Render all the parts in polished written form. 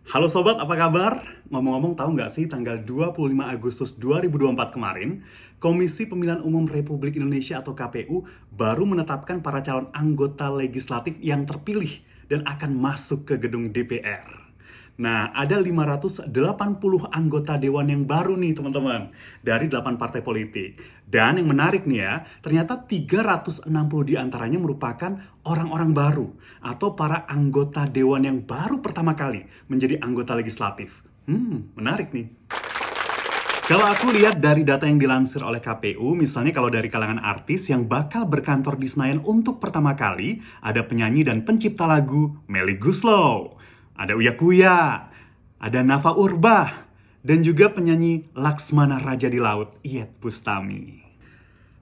Halo sobat, apa kabar? Ngomong-ngomong, tahu nggak sih tanggal 25 Agustus 2024 kemarin, Komisi Pemilihan Umum Republik Indonesia atau KPU baru menetapkan para calon anggota legislatif yang terpilih dan akan masuk ke gedung DPR. Nah, ada 580 anggota dewan yang baru nih teman-teman, dari 8 partai politik. Dan yang menarik nih ya, ternyata 360 diantaranya merupakan orang-orang baru atau para anggota dewan yang baru pertama kali menjadi anggota legislatif. Menarik nih. Kalau aku lihat dari data yang dilansir oleh KPU, misalnya kalau dari kalangan artis yang bakal berkantor di Senayan untuk pertama kali, ada penyanyi dan pencipta lagu Melly Goeslaw, ada Uya Kuya, ada Nafa Urbah, dan juga penyanyi Laksmana Raja di Laut, Iyeth Bustami.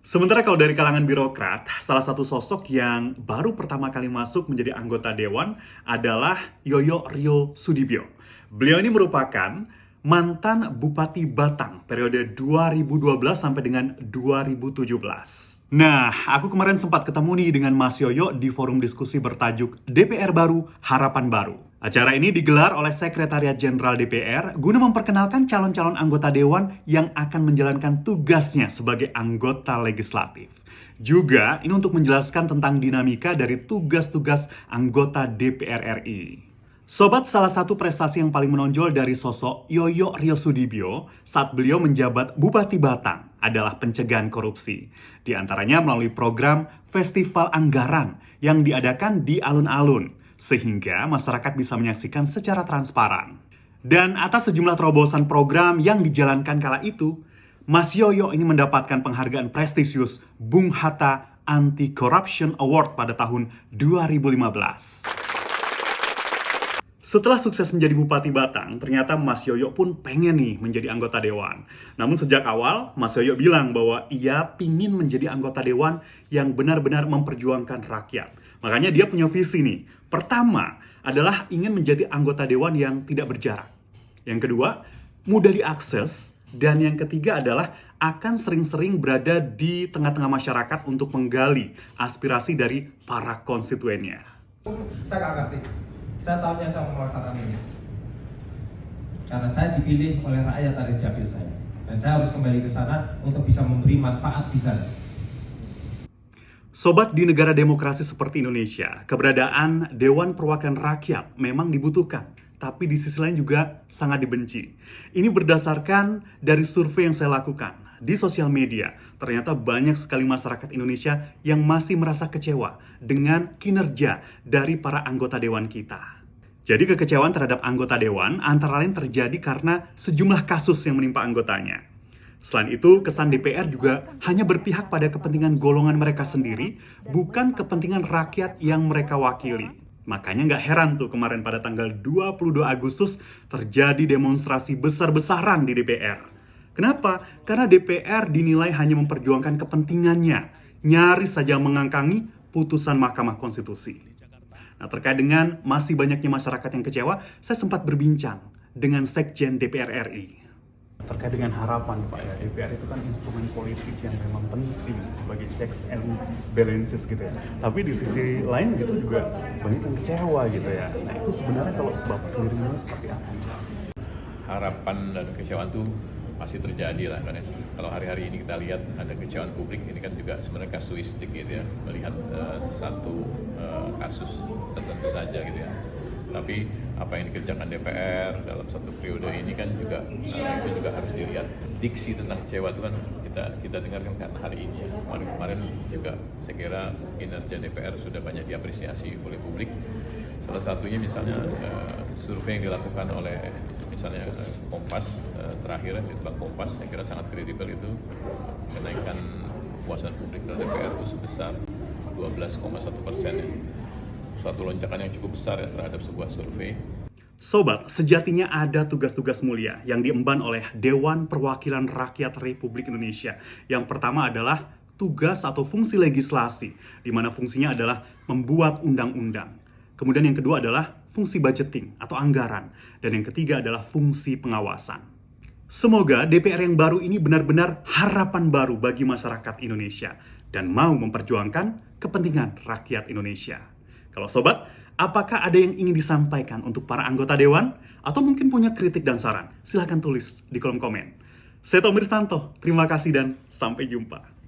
Sementara kalau dari kalangan birokrat, salah satu sosok yang baru pertama kali masuk menjadi anggota dewan adalah Yoyo Ryo Sudibyo. Beliau ini merupakan mantan Bupati Batang periode 2012 sampai dengan 2017. Nah, aku kemarin sempat ketemu nih dengan Mas Yoyo di forum diskusi bertajuk DPR Baru, Harapan Baru. Acara ini digelar oleh Sekretariat Jenderal DPR guna memperkenalkan calon-calon anggota dewan yang akan menjalankan tugasnya sebagai anggota legislatif. Juga ini untuk menjelaskan tentang dinamika dari tugas-tugas anggota DPR RI. Sobat, salah satu prestasi yang paling menonjol dari sosok Yoyo Ryo Sudibyo saat beliau menjabat Bupati Batang adalah pencegahan korupsi. Di antaranya melalui program Festival Anggaran yang diadakan di alun-alun, sehingga masyarakat bisa menyaksikan secara transparan. Dan atas sejumlah terobosan program yang dijalankan kala itu, Mas Yoyo ini mendapatkan penghargaan prestisius Bung Hatta Anti-Corruption Award pada tahun 2015. Setelah sukses menjadi Bupati Batang, ternyata Mas Yoyo pun pengen nih menjadi anggota dewan. Namun sejak awal, Mas Yoyo bilang bahwa ia pingin menjadi anggota dewan yang benar-benar memperjuangkan rakyat. Makanya dia punya visi nih. Pertama adalah ingin menjadi anggota dewan yang tidak berjarak. Yang kedua, mudah diakses. Dan yang ketiga adalah akan sering-sering berada di tengah-tengah masyarakat untuk menggali aspirasi dari para konstituennya. Saya nggak ngerti. Saya tahunya saya mau melaksanakan ini. Karena saya dipilih oleh rakyat dari dapil saya. Dan saya harus kembali ke sana untuk bisa memberi manfaat di sana. Sobat, di negara demokrasi seperti Indonesia, keberadaan Dewan Perwakilan Rakyat memang dibutuhkan, tapi di sisi lain juga sangat dibenci. Ini berdasarkan dari survei yang saya lakukan. Di sosial media, ternyata banyak sekali masyarakat Indonesia yang masih merasa kecewa dengan kinerja dari para anggota dewan kita. Jadi kekecewaan terhadap anggota dewan antara lain terjadi karena sejumlah kasus yang menimpa anggotanya. Selain itu, kesan DPR juga hanya berpihak pada kepentingan golongan mereka sendiri, bukan kepentingan rakyat yang mereka wakili. Makanya nggak heran tuh kemarin pada tanggal 22 Agustus terjadi demonstrasi besar-besaran di DPR. Kenapa? Karena DPR dinilai hanya memperjuangkan kepentingannya, nyaris saja mengangkangi putusan Mahkamah Konstitusi. Nah, terkait dengan masih banyaknya masyarakat yang kecewa, saya sempat berbincang dengan Sekjen DPR RI. Terkait dengan harapan Pak ya, DPR itu kan instrumen politik yang memang penting sebagai checks and balances gitu ya. Tapi di sisi lain gitu juga banyak yang kecewa gitu ya. Nah itu sebenarnya kalau Bapak sendiri menilai seperti apa? Harapan dan kekecewaan itu pasti terjadi lah kan ya. Kalau hari-hari ini kita lihat ada kekecewaan publik, ini kan juga sebenarnya kasuistik gitu ya, melihat satu kasus tertentu saja gitu ya. Tapi apa yang dikerjakan DPR dalam satu periode ini kan juga itu juga harus dilihat. Diksi tentang kecewa itu kan kita dengarkan karena hari ini ya. Kemarin juga saya kira kinerja DPR sudah banyak diapresiasi oleh publik. Salah satunya misalnya survei yang dilakukan oleh misalnya Kompas terakhir di Litbang Kompas, saya kira sangat kredibel itu, kenaikan kepuasan publik terhadap DPR itu sebesar 12,1%. Ya. Suatu lonjakan yang cukup besar ya terhadap sebuah survei. Sobat, sejatinya ada tugas-tugas mulia yang diemban oleh Dewan Perwakilan Rakyat Republik Indonesia. Yang pertama adalah tugas atau fungsi legislasi, di mana fungsinya adalah membuat undang-undang. Kemudian yang kedua adalah fungsi budgeting atau anggaran. Dan yang ketiga adalah fungsi pengawasan. Semoga DPR yang baru ini benar-benar harapan baru bagi masyarakat Indonesia dan mau memperjuangkan kepentingan rakyat Indonesia. Kalau sobat, Apakah ada yang ingin disampaikan untuk para anggota Dewan? Atau mungkin punya kritik dan saran? Silahkan tulis di kolom komen. Saya Tomir Stanto, terima kasih dan sampai jumpa.